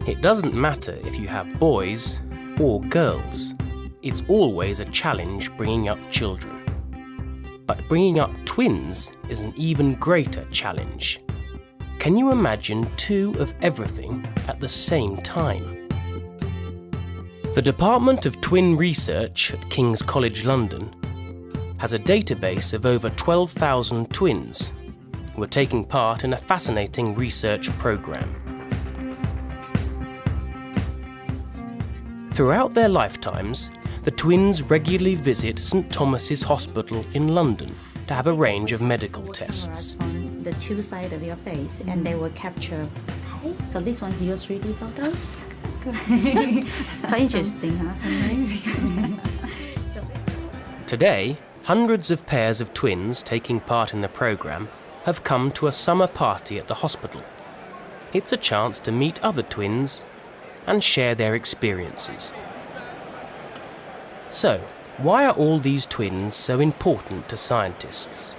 It doesn't matter if you have boys or girls. It's always a challenge bringing up children. But bringing up twins is an even greater challenge. Can you imagine two of everything at the same time? The Department of Twin Research at King's College London has a database of over 12,000 twins who are taking part in a fascinating research programme. Throughout their lifetimes, the twins regularly visit St Thomas's Hospital in London to have a range of medical tests. On the two sides of your face, and they will capture. So this one's your 3D photos. So interesting, huh? Amazing. Today, hundreds of pairs of twins taking part in the programme have come to a summer party at the hospital. It's a chance to meet other twins and share their experiences. So, why are all these twins so important to scientists?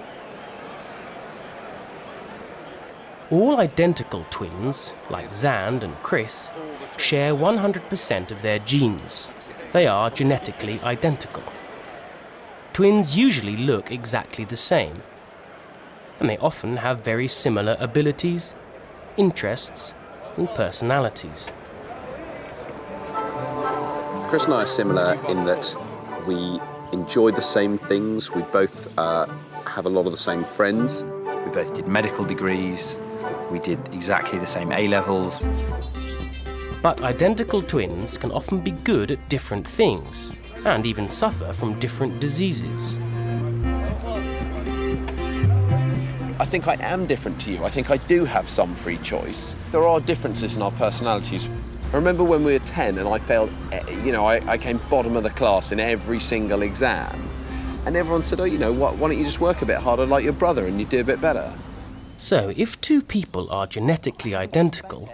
All identical twins, like Xand and Chris, share 100% of their genes. They are genetically identical. Twins usually look exactly the same, and they often have very similar abilities, interests, and personalities. Chris and I are similar in that we enjoy the same things. We both have a lot of the same friends. We both did medical degrees. We did exactly the same A-levels. But identical twins can often be good at different things and even suffer from different diseases. I think I am different to you. I think I do have some free choice. There are differences in our personalities. I remember when we were 10 and I failed, I came bottom of the class in every single exam. And everyone said, why don't you just work a bit harder like your brother and you do a bit better? So, if two people are genetically identical,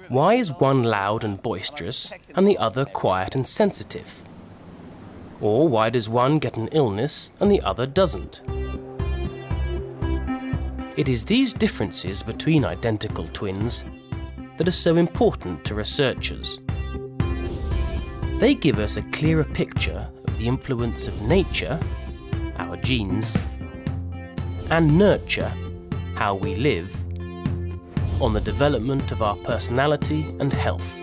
why is one loud and boisterous and the other quiet and sensitive? Or why does one get an illness and the other doesn't? It is these differences between identical twins that are so important to researchers. They give us a clearer picture of the influence of nature, our genes, and nurture, how we live, on the development of our personality and health.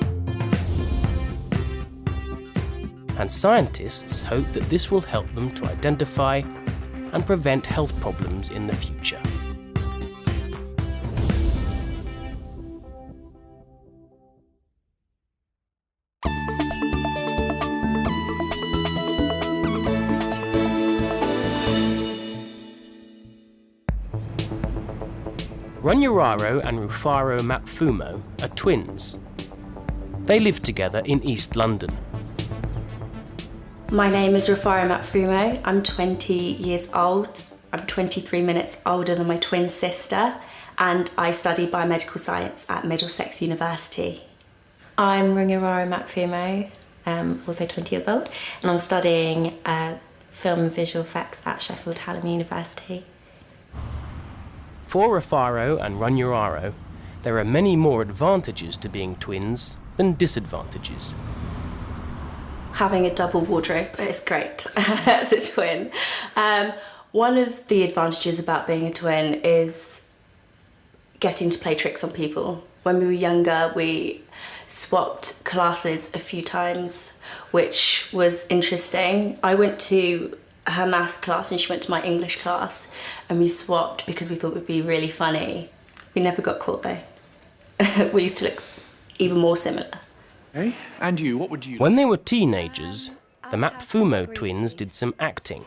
And scientists hope that this will help them to identify and prevent health problems in the future. Runyararo and Rufaro Mapfumo are twins. They live together in East London. My name is Rufaro Mapfumo. I'm 20 years old. I'm 23 minutes older than my twin sister, and I study biomedical science at Middlesex University. I'm Runyararo Mapfumo, also 20 years old, and I'm studying film and visual effects at Sheffield Hallam University. For Rufaro and Runyararo, there are many more advantages to being twins than disadvantages. Having a double wardrobe is great as a twin. One of the advantages about being a twin is getting to play tricks on people. When we were younger, we swapped classes a few times, which was interesting. I went to her maths class and she went to my English class, and we swapped because we thought it would be really funny. We never got caught though. We used to look even more similar. Hey, and you, what would you... When they were teenagers, the Mapfumo twins did some acting.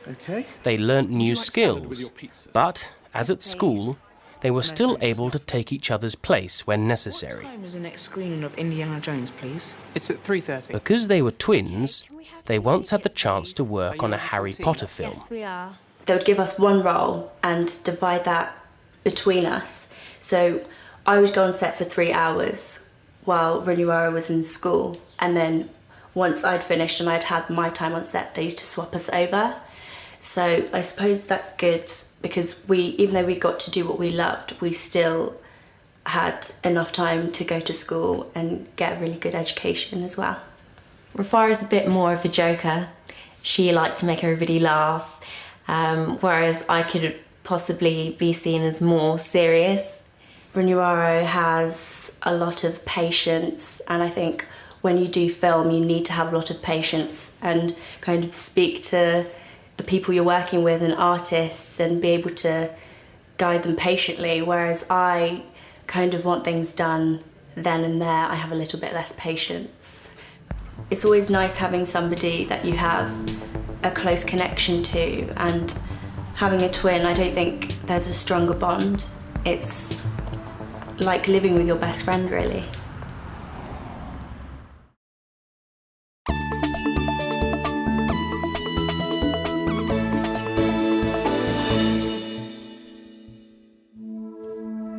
Okay. They learnt new skills, but, as at school, they were still able to take each other's place when necessary. What time is the next screening of Indiana Jones, please? It's at 3:30. Because they were twins, they once had the chance to work on a Harry Potter film. Yes, we are. They would give us one role and divide that between us. So I would go on set for 3 hours while Runyararo was in school, and then once I'd finished and I'd had my time on set, they used to swap us over. So I suppose that's good because even though we got to do what we loved, we still had enough time to go to school and get a really good education as well. Rafara is a bit more of a joker. She likes to make everybody laugh, whereas I could possibly be seen as more serious. Runyararo has a lot of patience, and I think when you do film you need to have a lot of patience and kind of speak to the people you're working with and artists and be able to guide them patiently, whereas I kind of want things done then and there. I have a little bit less patience. It's always nice having somebody that you have a close connection to, and having a twin, I don't think there's a stronger bond. It's like living with your best friend, really.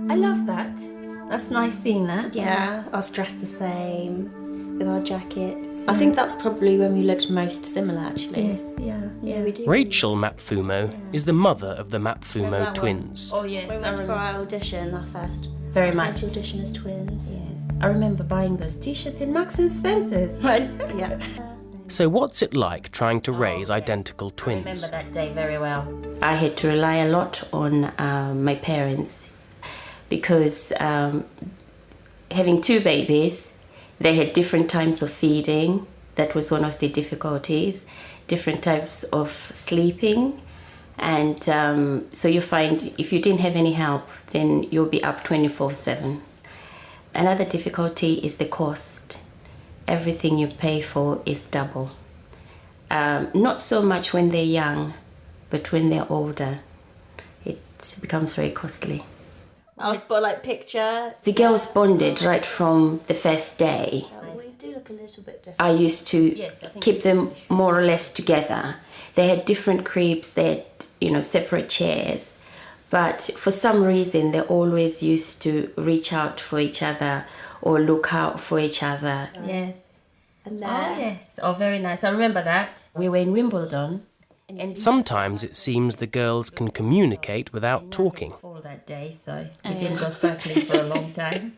I love that. That's nice seeing that. Yeah, us dressed the same with our jackets. I think that's probably when we looked most similar, actually. Yes, yeah. We do. Rachel Mapfumo is the mother of the Mapfumo twins. Oh yes, We went for our audition, our first very much. audition as twins. Yes, I remember buying those T-shirts in Marks and Spencer's. Yeah. So what's it like trying to raise identical I remember twins? that day very well. I had to rely a lot on my parents because having two babies, they had different times of feeding. That was one of the difficulties. Different types of sleeping. And so you find if you didn't have any help, then you'll be up 24/7. Another difficulty is the cost. Everything you pay for is double. Not so much when they're young, but when they're older, it becomes very costly. Our spotlight picture. The girls bonded right from the first day. We do look a little bit different. I used to keep them more or less together. They had different cribs, they had, separate chairs. But for some reason, they always used to reach out for each other or look out for each other. Yes. And Oh, there. yes. Oh, very nice. I remember that. We were in Wimbledon. And Sometimes it seems the girls can communicate without talking. fall that day, so we didn't go cycling for a long time.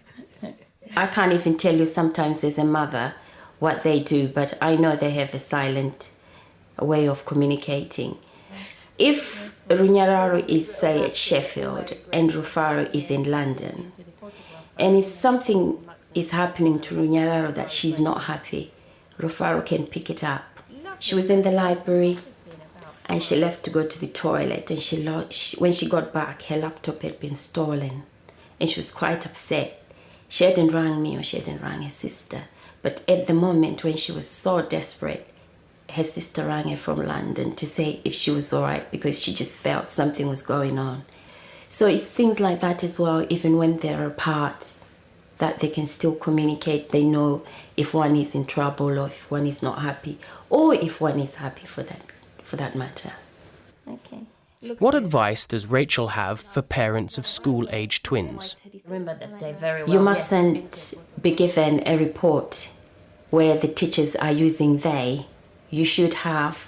I can't even tell you sometimes as a mother what they do, but I know they have a silent way of communicating. If Runyararo is, say, at Sheffield and Rufaro is in London, and if something is happening to Runyararo that she's not happy, Rufaro can pick it up. She was in the library and she left to go to the toilet, and when she got back, her laptop had been stolen and she was quite upset. She hadn't rang me or she hadn't rang her sister, but at the moment when she was so desperate, her sister rang her from London to say if she was all right, because she just felt something was going on. So it's things like that as well, even when they're apart, that they can still communicate. They know if one is in trouble or if one is not happy, or if one is happy for that matter. Okay. What advice does Rachel have for parents of school-age twins? Remember that day very well. You mustn't be given a report where the teachers are using they. You should have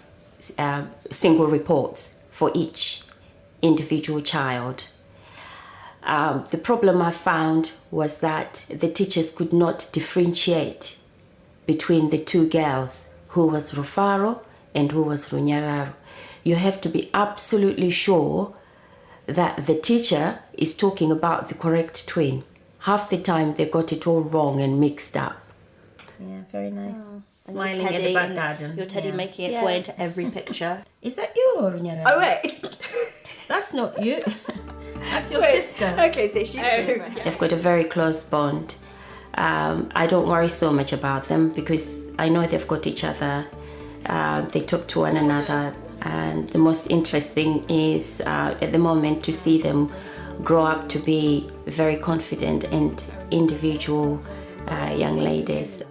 single reports for each individual child. The problem I found was that the teachers could not differentiate between the two girls, who was Rufaro and who was Runyararo. You have to be absolutely sure that the teacher is talking about the correct twin. Half the time they got it all wrong and mixed up. Yeah, very nice. Smiling at the back garden. Your teddy making its way into every picture. Is that you or Runyararo? Oh, wait. That's not you. That's your sister. Okay, so she's They've got a very close bond. I don't worry so much about them because I know they've got each other. They talk to one another, and the most interesting is at the moment to see them grow up to be very confident and individual young ladies.